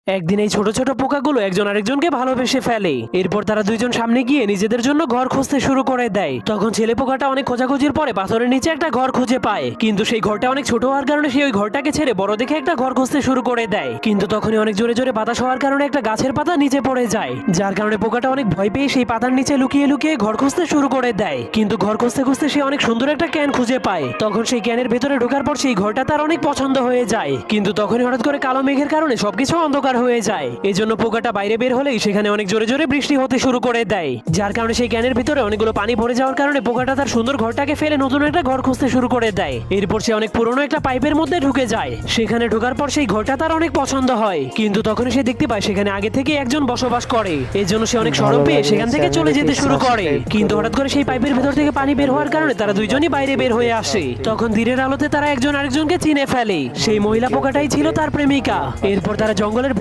একদিন এই ছোট ছোট পোকাগুলো একজন আরেকজনকে ভালোবেসে ফেলে। এরপর তারা দুইজন সামনে গিয়ে নিজেদের জন্য ঘর খুঁজতে শুরু করে দেয়। তখন ছেলে পোকাটা অনেক খোঁজাখুঁজির পরে পাথরের নিচে একটা ঘর খুঁজে পায়, কিন্তু সেই ঘরটা অনেক ছোট হওয়ার কারণে সে ওই ঘরটাকে ছেড়ে বড় দেখে একটা ঘর খুঁজতে শুরু করে দেয়। কিন্তু তখনই অনেক জোরে জোরে বাতাস হওয়ার কারণে একটা গাছের পাতা নিচে পড়ে যায়, যার কারণে পোকাটা অনেক ভয় পেয়ে সেই পাতার নিচে লুকিয়ে লুকিয়ে ঘর খুঁজতে শুরু করে দেয়। কিন্তু ঘর খুঁজতে খুঁজতে সে অনেক সুন্দর একটা ক্যান খুঁজে পায়। তখন সেই ক্যানের ভেতরে ঢোকার পর সেই ঘরটা তার অনেক পছন্দ হয়ে যায়। কিন্তু তখনই হঠাৎ করে কালো মেঘের কারণে সবকিছু অন্ধকার হয়ে যায়। এজন্য পোকাটা বাইরে বের হলেই সেখানে অনেক জোরে জোরে বৃষ্টি হতে শুরু করে দেয়, যার কারণে সেই ক্যানের ভিতরে অনেকগুলো পানি ভরে যাওয়ার কারণে পোকাটা তার সুন্দর ঘরটাকে ফেলে নতুন একটা ঘর খুঁজতে শুরু করে দেয়। এরপর সে অনেক পুরনো একটা পাইপের মধ্যে ঢুকে যায়। সেখানে ঢোকার পর সেই ঘরটা তার অনেক পছন্দ হয়, কিন্তু তখনই সে দেখতে পায় সেখানে আগে থেকে একজন বসবাস করে। এজন্য সে অনেক শরম পেয়ে সেখান থেকে চলে যেতে শুরু করে। কিন্তু হঠাৎ করে সেই পাইপের ভেতর থেকে পানি বের হওয়ার কারণে তারা দুইজনই বাইরে বের হয়ে আসে। তখন দিনের আলোতে তারা একজন আরেকজনকে চিনে ফেলে। সেই মহিলা পোকাটাই ছিল তার প্রেমিকা। এরপর তারা জঙ্গলের